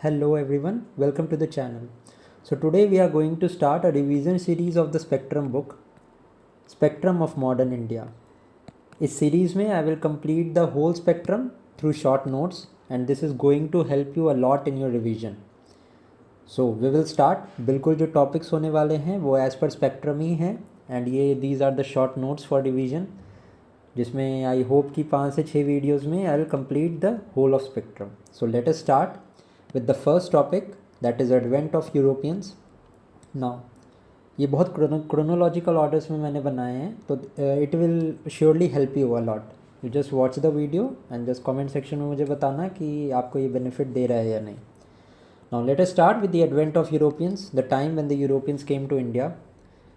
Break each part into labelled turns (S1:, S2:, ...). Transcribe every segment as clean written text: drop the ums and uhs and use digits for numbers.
S1: Hello everyone, welcome to the channel. So today we are going to start a revision series of the Spectrum book, Spectrum of Modern India. इस series में I will complete the whole spectrum through short notes and this is going to help you a lot in your revision. So we will start. बिल्कुल जो topics होने वाले हैं वो as per spectrum ही हैं and ये these are the short notes for revision जिसमें आई hope कि 5 से 6 वीडियोज़ में I will complete the whole of spectrum. So let us start with the first topic that is advent of Europeans. Now ये बहुत chronological orders में मैंने बनाए हैं तो it will surely help you a lot. You just watch the video and just comment section में मुझे बताना कि आपको ये बेनिफिट दे रहा है या नहीं. Now let us start with the advent of Europeans, the time when the Europeans came to India.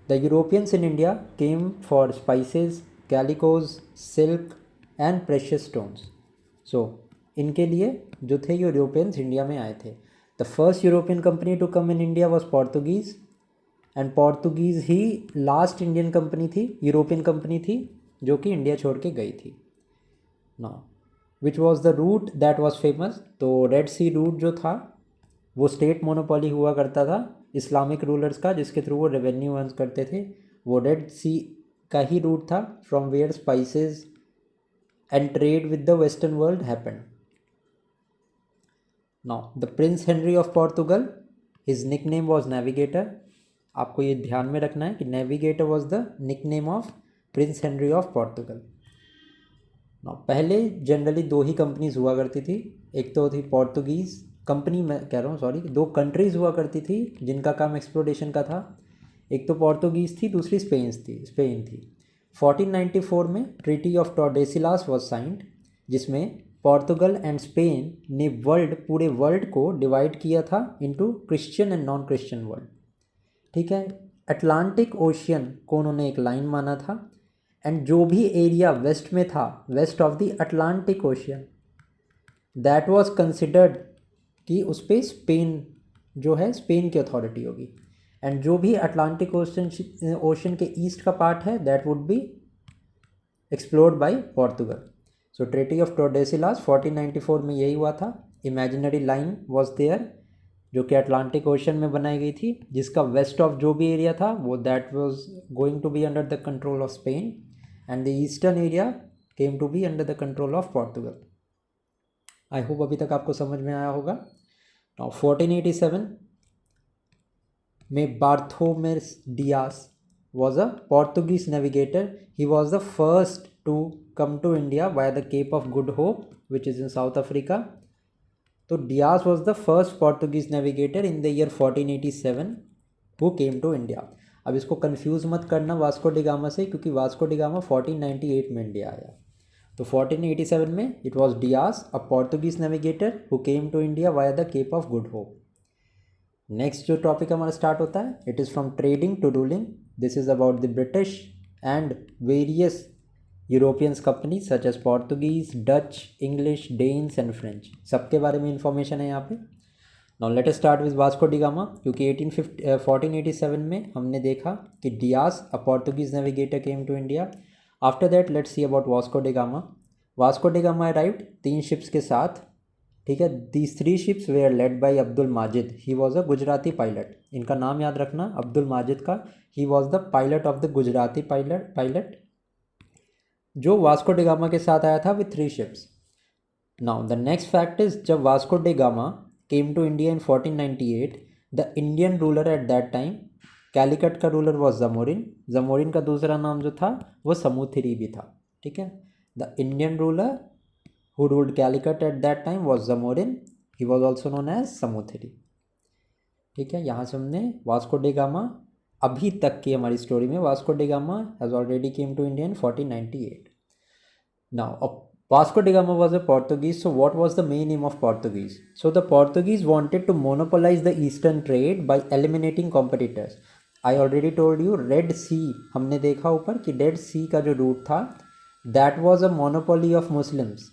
S1: The Europeans in India came for spices, calicos, silk and precious stones. So इनके लिए जो थे Europeans India में आए थे. The first European company to come in India was Portuguese and Portuguese ही last Indian company थी, European company थी जो कि इंडिया छोड़ के गई थी. Now which was the route that was famous. तो रेड सी रूट जो था वो स्टेट मोनोपोली हुआ करता था इस्लामिक रूलर्स का, जिसके थ्रू वो रेवेन्यू अर्न करते थे. वो रेड सी का ही रूट था from where spices and trade with the western world happened. Now the Prince Henry of Portugal, his nickname was navigator. आपको ये ध्यान में रखना है कि navigator was the nickname of Prince Henry of Portugal. Now पहले generally दो ही कंपनीज हुआ करती थी. एक तो थी पोर्तुगीज़ कंपनी, मैं कह रहा हूँ सॉरी, दो कंट्रीज़ हुआ करती थी जिनका काम एक्सप्लोरेशन का था. एक तो पोर्तुगीज़ थी, दूसरी स्पेन थी. 1494 में ट्रीटी ऑफ टॉर्डेसिलास वॉज साइंड, जिसमें पोर्तुगल एंड स्पेन ने पूरे वर्ल्ड को डिवाइड किया था into Christian and non Christian world. ठीक है. अटलांटिक ओशियन को उन्होंने एक लाइन माना था एंड जो भी एरिया वेस्ट में था, west of the Atlantic ocean, that was considered कि उस पर स्पेन जो है स्पेन की अथॉरिटी होगी. एंड जो भी अटलांटिक ओशन के ईस्ट का पार्ट है that would be explored by Portugal. So treaty of Tordesillas 1494 में यही हुआ था. इमेजिनरी लाइन वॉज देयर जो कि अटलांटिक ओशन में बनाई गई थी, जिसका वेस्ट ऑफ जो भी एरिया था वो that was going to be under the control of Spain and the eastern area came to be under the control of Portugal. I hope अभी तक आपको समझ में आया होगा. नाउ 1487 में बार्थोमेस Diaz was a Portuguese navigator. He was the first to come to India via the Cape of Good Hope, which is in South Africa. So Diaz was the first Portuguese navigator in the year 1487 who came to India. अब इसको confuse मत करना Vasco da Gama से, क्योंकि Vasco da Gama 1498 में India आया. तो 1487 में it was Dias, a Portuguese navigator who came to India via the Cape of Good Hope. Next जो टॉपिक हमारा स्टार्ट होता है, it is from trading to ruling. This is about the British and various Europeans company such as Portuguese, Dutch, English, Danes and French. सबके बारे में information है यहाँ पे. Now let us start with Vasco da Gama, क्योंकि 1487 में हमने देखा कि Diaz, a Portuguese navigator, came to India. After that let's see about Vasco da Gama. Vasco da Gama arrived 3 ships के साथ. ठीक है. These 3 ships were led by Abdul Majid. He was a Gujarati pilot. इनका नाम याद रखना, अब्दुल माजिद का. He was the pilot of the Gujarati pilot जो वास्को डिगामा के साथ आया था with 3 ships. Now the next fact is, जब Vasco da Gama came to India in 1498, the Indian ruler at that time, Calicut का रूलर वॉज जमोरिन. जमोरिन का दूसरा नाम जो था वो समूथिरी भी था. ठीक है. The Indian ruler who ruled Calicut at that time was Zamorin. He was also known as Samuthiri. ठीक है. यहाँ से हमने वास्को डिगामा, अभी तक की हमारी स्टोरी में Vasco da Gama has already came to India in 1498. Now Vasco da Gama was a Portuguese. So what was the main aim of Portuguese? So the Portuguese wanted to monopolise the eastern trade by eliminating competitors. I already told you, Red Sea हमने देखा ऊपर कि red Sea का जो root था that was a monopoly of Muslims.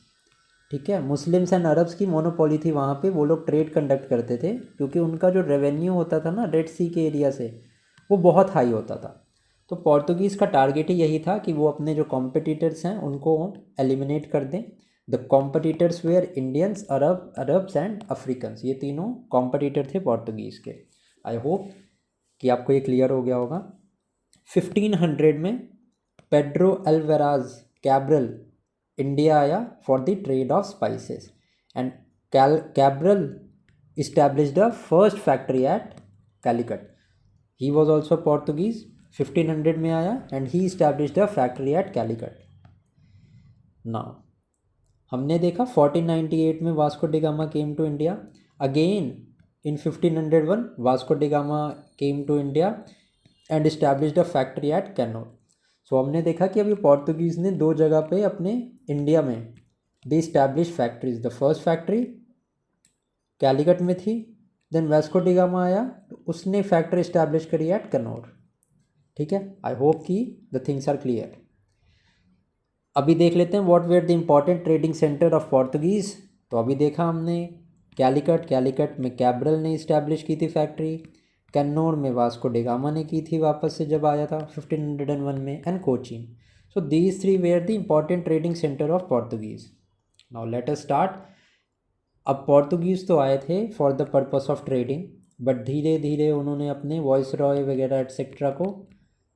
S1: ठीक है. Muslims and Arabs की मोनोपोली थी वहाँ पे. वो लोग ट्रेड कंडक्ट करते थे क्योंकि उनका जो रेवेन्यू होता था ना रेड सी के एरिया से, वो बहुत हाई होता था. तो पोर्तुगीज़ का टारगेट ही यही था कि वो अपने जो कॉम्पिटिटर्स हैं उनको एलिमिनेट कर दें the competitors were Indians, Arabs and Africans, ये तीनों कॉम्पिटिटर थे पोर्तुगीज़ के। आई होप कि आपको ये क्लियर हो गया होगा। 1500 में पेड्रो अल्वारेज कैब्रल इंडिया आया for the trade off spices, and Cabral established the first factory at Calicut. He was also Portuguese, 1500 में आया and he established a factory at Calicut. Now हमने देखा 1498 में Vasco da Gama came to India, again in 1501 Vasco da Gama came to India and established a factory at Cannanore. So हमने देखा कि अभी Portuguese ने दो जगह पे अपने इंडिया में they establish factories. The first factory Calicut में थी, देन वास्को डी गामा आया तो उसने फैक्ट्री इस्टेब्लिश करी एट कनौर। ठीक है, आई होप कि द थिंग्स आर क्लियर। अभी देख लेते हैं what were the important trading centre of Portuguese. तो अभी देखा हमने कैलीकट में कैब्रल ने इस्टेब्लिश की थी फैक्ट्री, कन्नौर में वास्को डी गामा ने की थी वापस से जब आया था 1501 में, and Cochin. So these three were the important trading centre of Portuguese. Now let us start. अब पोर्तुगीज़ तो आए थे for the purpose of trading, but धीरे धीरे उन्होंने अपने वॉइस रॉय वगैरह एट्सेट्रा को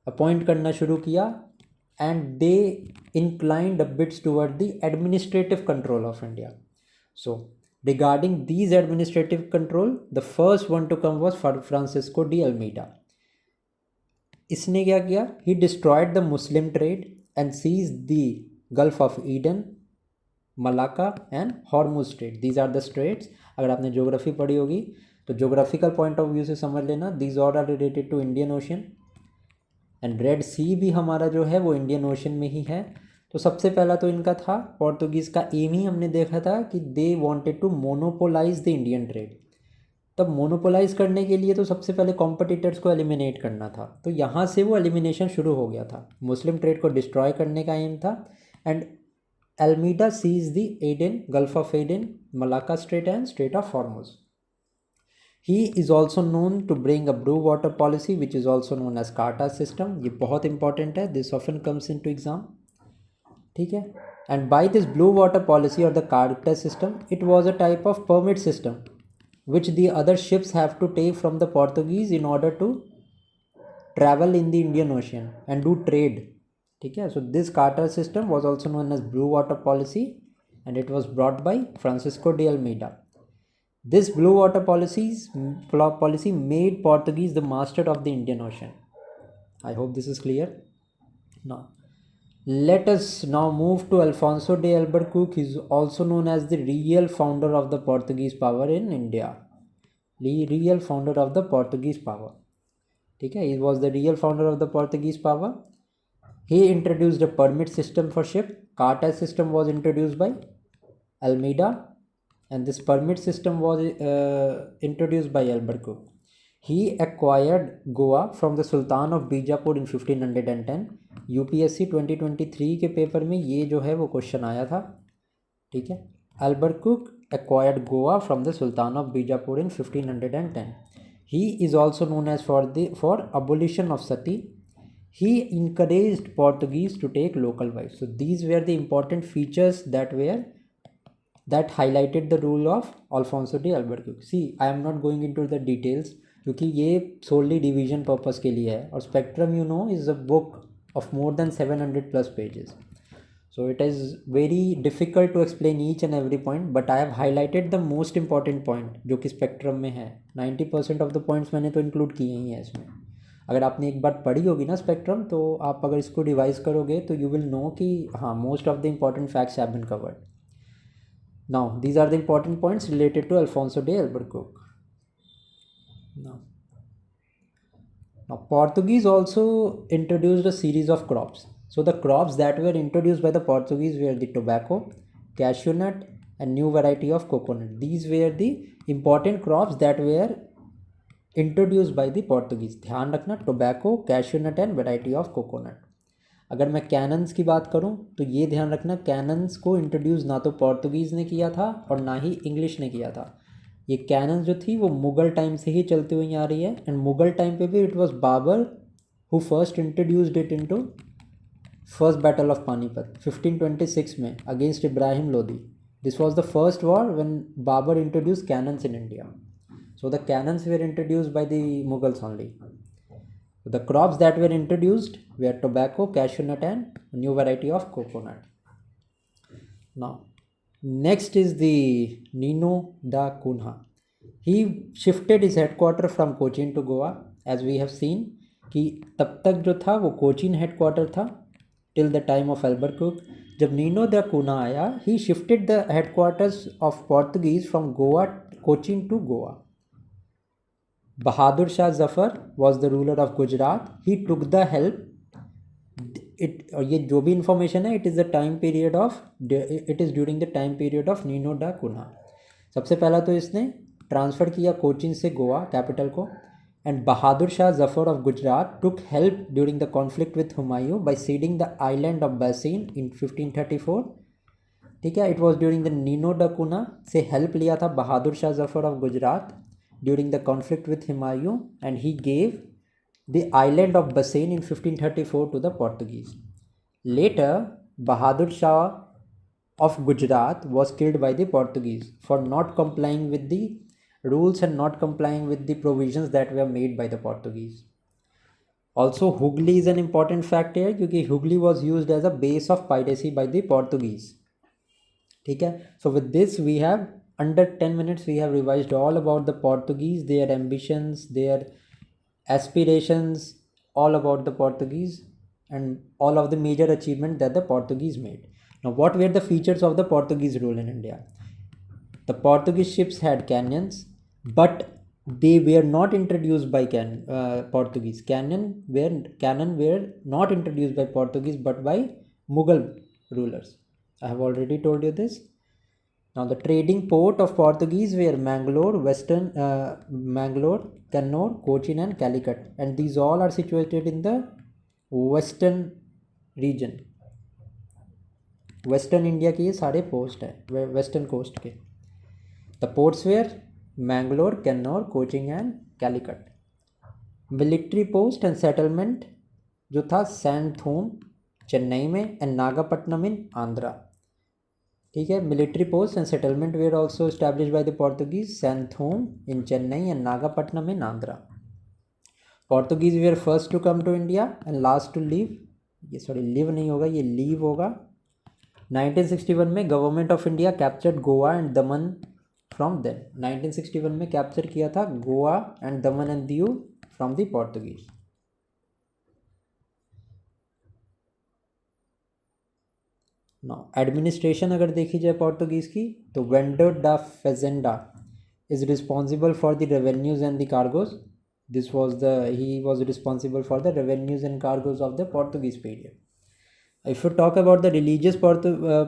S1: अपॉइंट करना शुरू किया, and they inclined a bit toward the administrative control of India. So regarding these administrative control, the first one to come was Francisco de Almeida. इसने क्या किया? He destroyed the Muslim trade and seized the Gulf of Eden, Malacca and Hormuz Strait. These are the straits. अगर आपने geography पढ़ी होगी तो geographical point of view से समझ लेना, these all are related to Indian Ocean, and Red Sea भी हमारा जो है वो इंडियन ओशन में ही है। तो सबसे पहला तो इनका था, पोर्तुगीज़ का एम ही हमने देखा था कि they wanted to monopolise the Indian trade. तब मोनोपोलाइज करने के लिए तो सबसे पहले कॉम्पिटिटर्स को एलिमिनेट करना था, तो यहाँ से वो एलिमिनेशन शुरू हो गया था। मुस्लिम ट्रेड को डिस्ट्रॉय करने का एम था, and Almeida seize the Aden, Gulf of Aden, Malacca strait and strait of Hormuz. He is also known to bring a blue water policy which is also known as Carter system. ये बहुत important है, this often comes into exam. ठीक है, and by this blue water policy or the Carter system, it was a type of permit system which the other ships have to take from the Portuguese in order to travel in the Indian Ocean and do trade. ठीक है, so this Carter system was also known as blue water policy and it was brought by Francisco de Almeida. This blue water policy made Portuguese the master of the Indian Ocean. I hope this is clear. Now, let us now move to Alfonso de Albuquerque. He is also known as the real founder of the Portuguese power in India. The real founder of the Portuguese power. ठीक है, he was the real founder of the Portuguese power. He introduced a permit system for ship. Carter system was introduced by Almeida, and this permit system was introduced by Albuquerque. He acquired Goa from the Sultan of Bijapur in 1510. UPSC 2023 के paper में ये जो है वो question आया था। ठीक है, Albuquerque acquired Goa from the Sultan of Bijapur in 1510. He is also known as for abolition of sati. He encouraged Portuguese to take local wives. So these were the important features that highlighted the rule of Alfonso de Albuquerque. See, I am not going into the details क्योंकि ये solely division purpose के लिए है, और Spectrum you know is a book of more than 700 plus pages. So it is very difficult to explain each and every point, but I have highlighted the most important point जो कि Spectrum में है। 90% of the points मैंने तो include किए ही हैं इसमें। अगर आपने एक बार पढ़ी होगी ना Spectrum, तो आप अगर इसको रिवाइज करोगे तो you will know कि हाँ, most of the important facts have been covered. Now, these are the important points related to Alfonso de Albuquerque. Now, Portuguese also introduced a series of crops. So, the crops that were introduced by the Portuguese were the tobacco, cashew nut, and new variety of coconut. These were the important crops that were introduced by the Portuguese. ध्यान रखना, tobacco, cashew nut, and variety of coconut. अगर मैं cannons की बात करूं तो ये ध्यान रखना, कैनन्स को इंट्रोड्यूस ना तो पोर्तुगीज़ ने किया था और ना ही इंग्लिश ने किया था। ये कैनन्स जो थी वो मुग़ल टाइम से ही चलती हुई आ रही है, एंड मुग़ल टाइम पे भी it was Babur who first introduced it into first battle of Panipat 1526 में against Ibrahim Lodi. This was the first war when Babur introduced cannons in India. So the cannons were introduced by the Mughals only. The crops that were introduced were tobacco, cashew nut and new variety of coconut. Now, next is the Nino da Cunha. He shifted his headquarter from Cochin to Goa. As we have seen कि तब तक जो था वो Cochin headquarter था till the time of Albert Cook. जब Nino da Cunha आया he shifted the headquarters of Portuguese from Goa Cochin to Goa. Bahadur Shah Zafar was the ruler of Gujarat. He took the help it. और ये जो भी इंफॉर्मेशन है it is the time period of it is during the time period of Nino da Cunha. सबसे पहला तो इसने transfer किया कोचिन से गोवा कैपिटल को. And Bahadur Shah Zafar of Gujarat took help during the conflict with Humayun by ceding the island of Bassein in 1534. ठीक है, it was during the Nino da Cunha से help लिया था Bahadur Shah Zafar of Gujarat during the conflict with Humayun and he gave the island of Bassein in 1534 to the Portuguese. Later, Bahadur Shah of Gujarat was killed by the Portuguese for not complying with the rules and not complying with the provisions that were made by the Portuguese. Also, Hooghly is an important fact here क्योंकि Hooghly was used as a base of piracy by the Portuguese. ठीक है, so with this we have under 10 minutes we have revised all about the Portuguese, their ambitions, their aspirations, all about the Portuguese and all of the major achievements that the Portuguese made. Now, what were the features of the Portuguese rule in India? The Portuguese ships had cannons, but they were not introduced by Portuguese. Cannon were not introduced by Portuguese, but by Mughal rulers. I have already told you this. Now, the trading port of Portuguese were Mangalore, Mangalore, Kannur, Cochin, and Calicut, and these all are situated in the western region. Western India के ये सारे post है western coast के. The ports were Mangalore, Kannur, Cochin and Calicut. Military post and settlement जो था सैंथूम चेन्नई में and Nagapattinam in Andhra. ठीक है, military posts and settlement were also established by the Portuguese, Santhom in Chennai and Nagapattinam in Andhra. Portuguese were first to come to India and last to leave. ये sorry live नहीं होगा, ये leave होगा. 1961 में government of India captured Goa and Daman from then. 1961 में capture किया था Goa and Daman and Diu from the Portuguese. Now administration अगर देखी जाए पोर्टुगीज की तो वेंडर डा फेजेंडा is responsible for the revenues and the cargoes. He was responsible for the revenues and cargoes of the Portuguese period. If you talk about the religious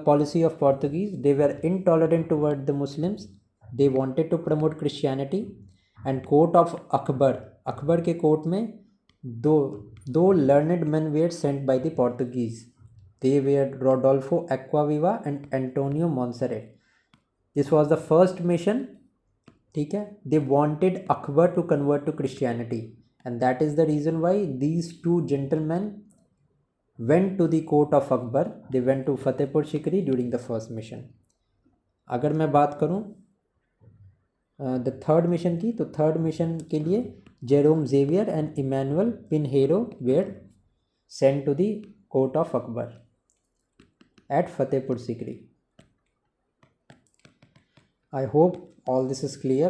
S1: policy of Portuguese, they were intolerant toward the Muslims. They wanted to promote Christianity. And court of Akbar के court में दो learned men were sent by the Portuguese. They were Rodolfo Acquaviva and Antonio Monserrat. This was the first mission. ठीक है, they wanted Akbar to convert to Christianity and that is the reason why these two gentlemen went to the court of Akbar. They went to Fatehpur Sikri during the first mission. अगर मैं बात करूं the third mission की तो third mission के लिए Jerome Xavier and Emmanuel Pinheiro were sent to the court of Akbar at Fatehpur Sikri. I hope all this is clear.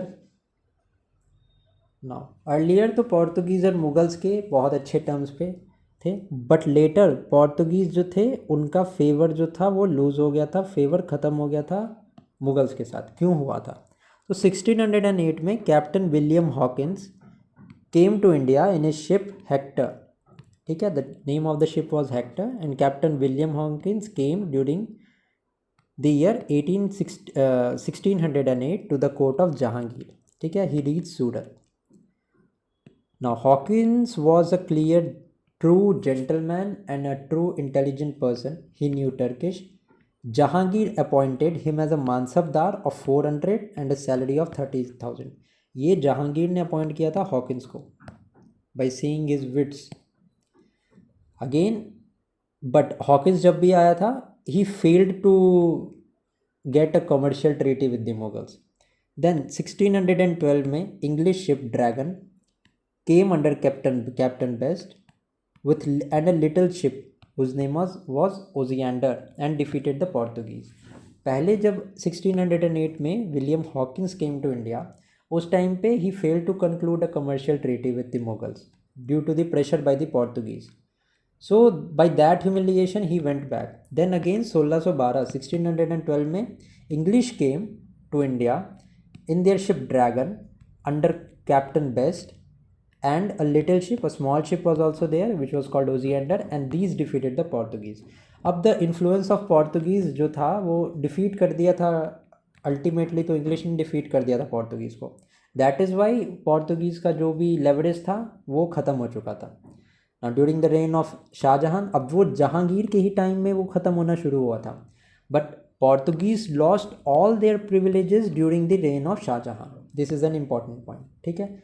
S1: Now, earlier तो Portuguese और मुगल्स के बहुत अच्छे टर्म्स पे थे, बट लेटर पोर्तुगीज़ जो थे उनका फेवर जो था वो लूज़ हो गया था, फेवर ख़त्म हो गया था मुगल्स के साथ. क्यों हुआ था? तो 1608 में captain William Hawkins came to India in a ship Hector. ठीक है, the name of the ship was Hector and captain William Hawkins came during the year 1608 to the court of Jahangir. ठीक है, he reached Surat. Now Hawkins was a clear true gentleman and a true intelligent person. He knew Turkish. Jahangir appointed him as a mansabdar of 400 and a salary of 30,000. ये जहांगीर ने appoint किया था Hawkins को by seeing his wits. Again but Hawkins जब भी आया था he failed to get a commercial treaty with the Mughals. Then 1612 में English ship Dragon came under Captain Best with and a little ship whose name was Osiander and defeated the Portuguese. पहले जब 1608 में William Hawkins came to India, उस time पे he failed to conclude a commercial treaty with the Mughals due to the pressure by the Portuguese. So by that humiliation he went back. Then again 1612 में English came to India in their ship Dragon under Captain Best, and a little ship, a small ship was also there which was called Osiander, and these defeated the Portuguese. अब the influence of Portuguese जो था वो defeat कर दिया था ultimately, तो English ने defeat कर दिया था पोर्तुगीज़ को. दैट इज़ वाई पोर्तुगीज़ का जो भी लेवरेज था वो ख़त्म हो चुका था. During the reign of Shahjahan, अब वो जहांगीर के ही टाइम में वो ख़त्म होना शुरू हुआ था. But Portuguese lost all their privileges during the reign of Shahjahan. This is an important point. ठीक है,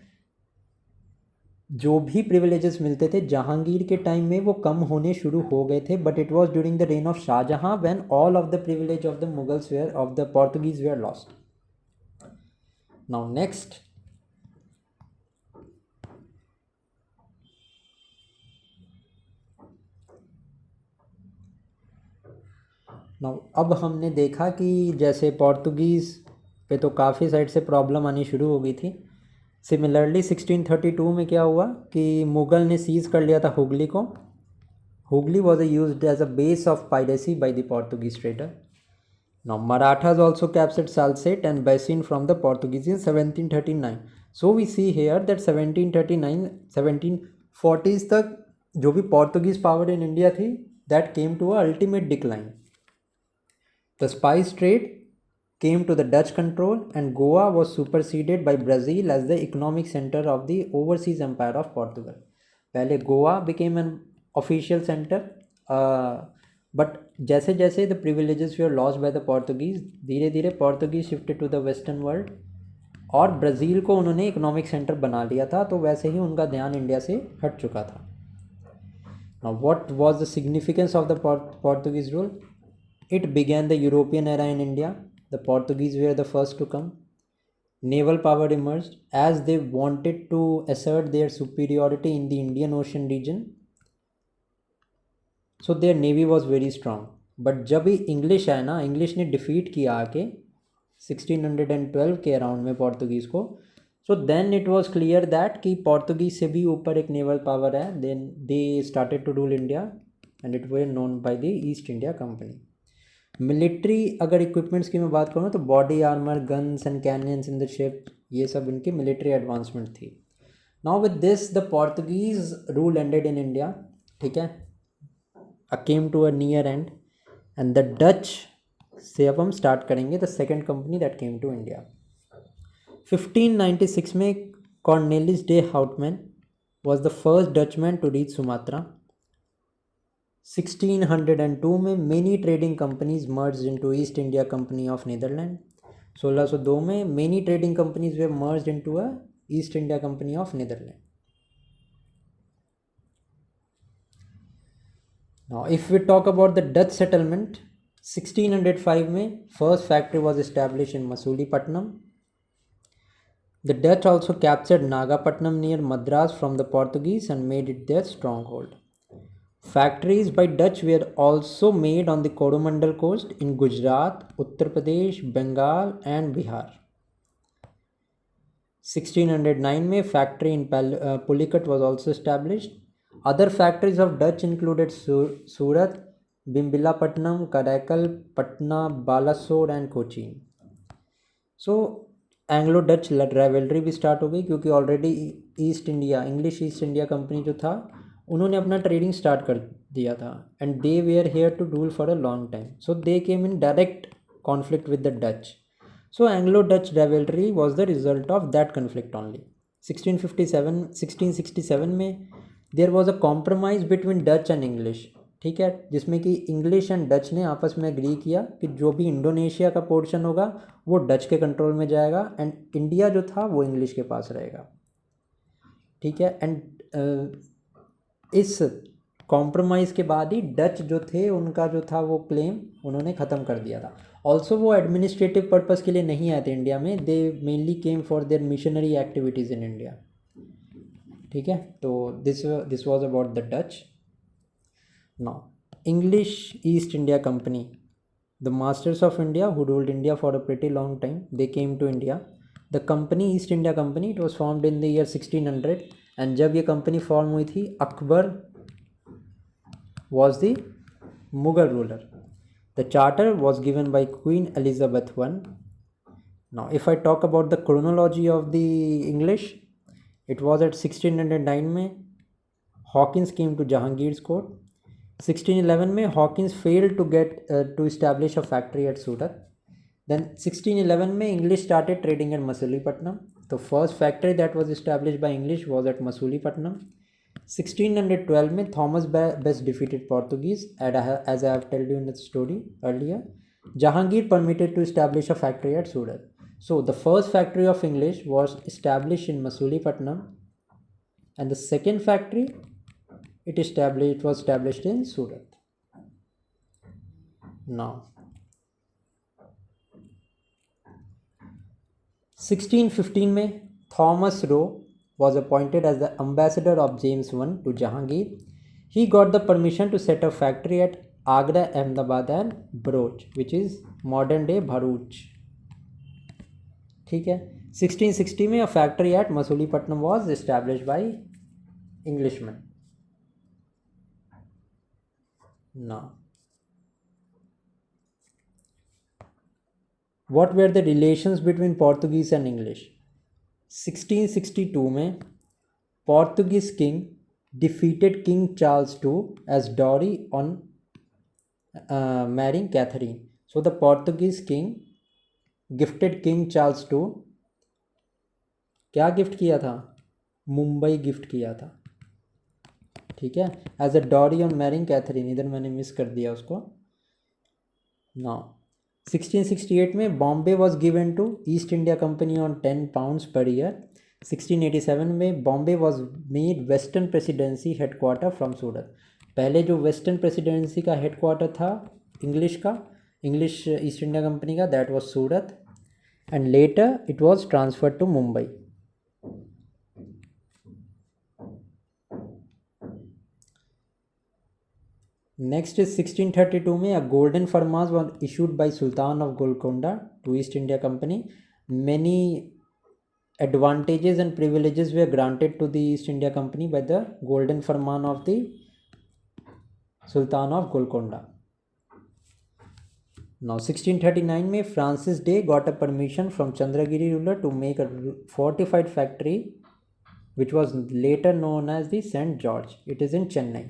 S1: जो भी प्रिविलेजेस मिलते थे जहांगीर के टाइम में वो कम होने शुरू हो गए थे, but it was during the reign of Shahjahan when all of the privilege of the Mughals were of the Portuguese were lost. Now next, now अब हमने देखा कि जैसे पोर्तुगीज़ पे तो काफ़ी साइड से प्रॉब्लम आनी शुरू हो गई थी. सिमिलरली 1632 में क्या हुआ कि मुग़ल ने सीज़ कर लिया था हुगली को. Hooghly was used as a base of piracy by the Portuguese trader. Now Marathas also captured Salsette and Bassein from the Portuguese in 1739. So we see here that 1739 1740s तक जो भी पोर्तुगीज पावर इन इंडिया थी that came to a ultimate decline. The spice trade came to the Dutch control, and Goa was superseded by Brazil as the economic center of the overseas empire of Portugal. पहले Goa became an official center, but जैसे जैसे the privileges were lost by the Portuguese, धीरे धीरे Portuguese shifted to the western world और Brazil को उन्होंने economic centre बना लिया था, तो वैसे ही उनका ध्यान इंडिया से हट चुका था. Now what was the significance of the Portuguese rule? It began the European era in India. The Portuguese were the first to come. Naval power emerged as they wanted to assert their superiority in the Indian Ocean region. So their navy was very strong. But जब भी English आया ना, English ने defeat किया आके 1612 के around में Portuguese को. So then it was clear that कि पोर्तुगीज़ से भी ऊपर एक नेवल पावर है. Then they started to rule India and it were known by the East India company. Military अगर इक्विपमेंट्स की मैं बात करूँ तो body armour, guns and canyons in the ship, ये सब इनकी मिलिट्री एडवांसमेंट थी. Now with this the Portuguese rule ended in India. ठीक है, came to a near end, and the Dutch से अब हम स्टार्ट करेंगे the second company that came to India. 1596 में Cornelis de Houtman was the first Dutchman to reach Sumatra. 1602 में many trading companies merge into East India company of Netherland. 1602 में many trading companies वे merge into a East India company of Netherland. Now if we talk about the Dutch settlement, 1605 में first factory was establish in Masulipatnam. The Dutch also captured Nagapattinam near Madras from the Portuguese and made it their stronghold. Factories by Dutch were also made on the Coromandel coast in Gujarat, Uttar Pradesh, Bengal and Bihar. 1609 में factory in Pulicat was also established. Other factories of Dutch included Surat, Bimbilapatnam, Karaikal, Patna, Balasore and Cochin. So Anglo Dutch rivalry भी start हो गई क्योंकि already East India, English East India company जो था उन्होंने अपना trading start कर दिया था and they were here to rule for a long time. So they came in direct conflict with the Dutch. So Anglo Dutch rivalry was the result of that conflict only. 1667 में there was a compromise between Dutch and English. ठीक है, जिसमें कि English and Dutch ने आपस में agree किया कि जो भी इंडोनेशिया का पोर्शन होगा वो डच के कंट्रोल में जाएगा एंड इंडिया जो था वो इंग्लिश के पास रहेगा. ठीक है, एंड इस कॉम्प्रोमाइज़ के बाद ही डच जो थे उनका जो था वो क्लेम उन्होंने ख़त्म कर दिया था। ऑल्सो वो एडमिनिस्ट्रेटिव पर्पज़ के लिए नहीं आए थे इंडिया में, दे mainly came for their missionary activities in India. ठीक है, तो this was about the Dutch. Now English East India company, the masters of India who ruled India for a pretty long time, they came to India. The company East India Company, it was formed in the year 1600, and जब ये company form हुई थी Akbar was the Mughal ruler. The charter was given by Queen Elizabeth I. Now if I talk about the chronology of the English, it was at 1609 में Hawkins came to Jahangir's court. 1611 में Hawkins failed to get to establish a factory at Surat. Then 1611 में English started trading at Masulipatnam. तो first factory that was establish by English was at Masulipatnam. 1612 में Thomas Best defeated Portuguese as I have told you in the story earlier. Jahangir permitted to establish a factory at Surat. So the first factory of English was established in Masulipattnam, and the second factory it was established in Surat. Now 1615 में Thomas Roe was appointed as the ambassador of James I to Jahangir. He got the permission to set a factory at Agra, Ahmedabad and Bharuch, which is modern day Bharuch. ठीक है. 1660 में a factory at Masulipattnam was established by Englishmen. Now what were the relations between Portuguese and English? 1662 में Portuguese king defeated King Charles II as dowry on marrying Catherine. So the Portuguese king gifted King Charles II, क्या gift किया था? Mumbai gift किया था. ठीक है, as a dowry on marrying Catherine. इधर मैंने मिस कर दिया उसको. नाउ 1668 में Bombay was given to East India Company on 10 pounds per year. 1687 में Bombay was made western presidency headquarter from Surat. पहले जो वेस्टर्न प्रेसिडेंसी का हेडक्वार्टर था इंग्लिश ईस्ट इंडिया कंपनी का, that was Surat, and later it was transferred to Mumbai. Next is 1632 में a golden फरमाज was issued by Sultan of Golconda to East India Company. Many advantages and privileges were granted to the East India Company by the golden Farman of the Sultan of Golconda. Now 1639 में Francis Day got a permission from Chandragiri ruler to make a fortified factory which was later known as the St. George. It is in Chennai.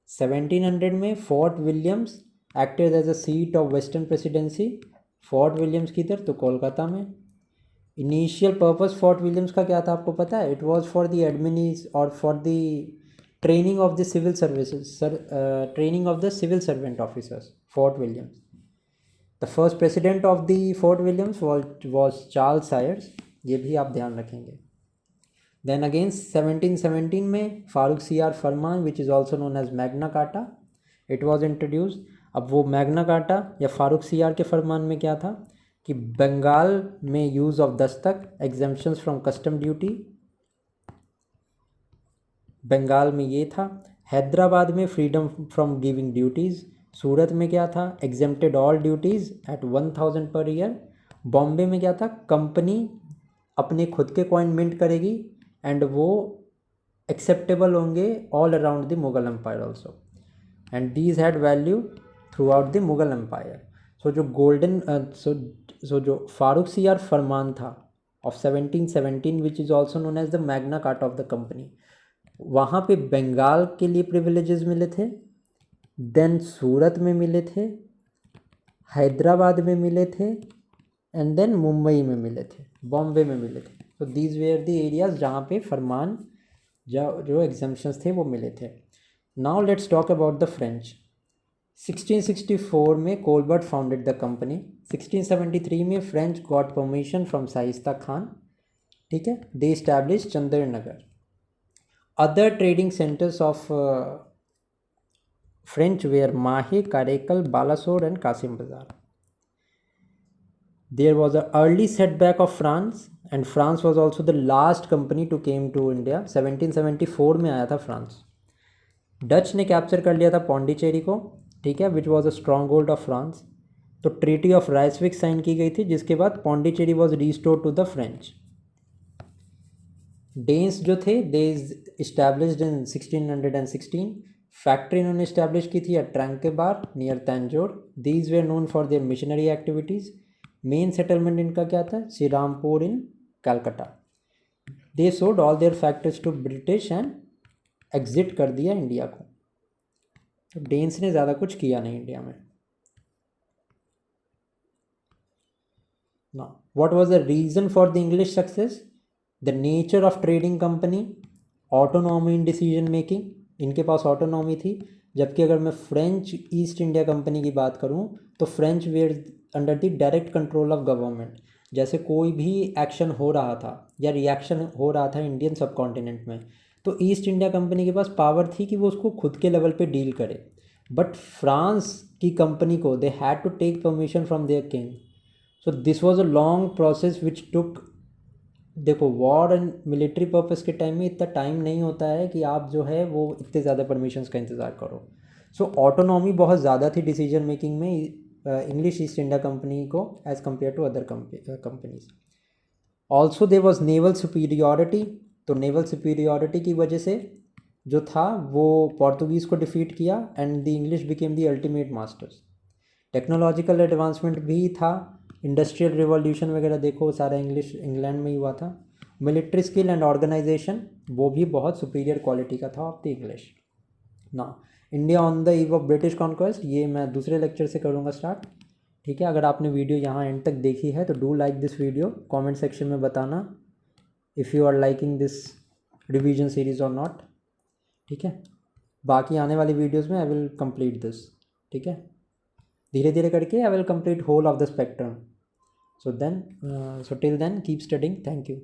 S1: 1700 में Fort Williams acted as a seat of western presidency. Fort Williams किधर? तो कोलकाता में. Initial purpose fort Williams का क्या था आपको पता है? It was for the adminis और for the training of the civil services, training of the civil servant officers. Fort Williams. The first president of the Fort Williams was Charles Sayers. ये भी आप ध्यान रखेंगे. देन अगेन 1717 में फारूक सियार फरमान which is also known as Magna Carta, it was introduce. अब वो Magna carta या फारूक सियार के फरमान में क्या था कि बंगाल में use of dastak, exemptions from custom duty, Bengal में ये था. हैदराबाद में freedom from giving duties. Surat में क्या था? Exempted all duties eight 1000 per year. Bombay में क्या था? कंपनी अपने खुद के कॉइन मिंट करेगी एंड वो एक्सेप्टेबल होंगे all around the Mughal empire also, and these had value throughout the Mughal empire. So जो गोल्डन जो फारूक सियार फरमान था of 1717 which is also known as the Magna Carta of the company, वहाँ पे बंगाल के लिए प्रिविलेजेस मिले थे, देन सूरत में मिले थे, हैदराबाद में मिले थे, एंड देन मुंबई में मिले थे, बॉम्बे में मिले थे. तो दीज वेयर द एरियाज जहाँ पे फरमान जो एग्जाम्पशंस थे वो मिले थे. Now let's talk about the French. 1664 में कोलबर्ट फाउंडेड द कंपनी. 1673 में French got permission from Shaista Khan. ठीक है, they establish Chandernagore. Other trading centers of French were Mahe, Karaikal, Balasore and Qasim Bazar. There was an early setback of France, and France was also the last company to came to India. 1774 में आया था France. Dutch ने capture कर लिया था पौंडीचेरी को, ठीक है, which was a strong hold of France. तो ट्रीटी ऑफ राइसविक साइन की गई थी, जिसके बाद Pondicherry was restored to the French. Danes जो थे दे इस्टेब्लिश्ड इन 1616. फैक्ट्री इन्होंने इस्टेब्लिश की थी at Tranquebar near Tanjore. These were known for their missionary activities. Main settlement इनका क्या था? Shrirampur in Calcutta. They sold all their factories to British and exit कर दिया इंडिया को. तो डेन्स ने ज़्यादा कुछ किया नहीं इंडिया में. Now, what was the reason for the English success? The nature of trading company, autonomy in decision making. इनके पास ऑटोनॉमी थी. जबकि अगर मैं फ्रेंच ईस्ट इंडिया कंपनी की बात करूं तो French were under the direct control of government. जैसे कोई भी एक्शन हो रहा था या रिएक्शन हो रहा था इंडियन सब कॉन्टिनेंट में, तो ईस्ट इंडिया कंपनी के पास पावर थी कि वो उसको खुद के लेवल पे डील करे. बट फ्रांस की कंपनी को they had to take permission from their king. So this was a long process which took. देखो, वॉर एंड मिलिट्री पर्पस के टाइम में इतना टाइम नहीं होता है कि आप जो है वो इतने ज़्यादा परमिशंस का इंतज़ार करो. सो ऑटोनॉमी बहुत ज़्यादा थी डिसीजन मेकिंग में इंग्लिश ईस्ट इंडिया कंपनी को as compare to other companies. Also there was naval superiority. तो नेवल सुपीरियॉरिटी की वजह से जो था वो पोर्तुगीज़ को डिफीट किया and the English became the ultimate masters. Technological advancement भी था. इंडस्ट्रियल रिवॉल्यूशन वगैरह देखो सारा इंग्लैंड में ही हुआ था. मिलिट्री स्किल एंड ऑर्गेनाइजेशन वो भी बहुत सुपीरियर क्वालिटी का था ऑफ द इंग्लिश. ना India on the eve of British conquest, ये मैं दूसरे लेक्चर से करूँगा स्टार्ट. ठीक है, अगर आपने वीडियो यहाँ एंड तक देखी है तो do like this video. Comment section में बताना if you are liking this revision series और नॉट. ठीक है, बाकी आने वाली वीडियोज़ में आई विल कंप्लीट दिस. ठीक है, धीरे धीरे करके I will complete whole of the spectrum. So till then keep studying. Thank you.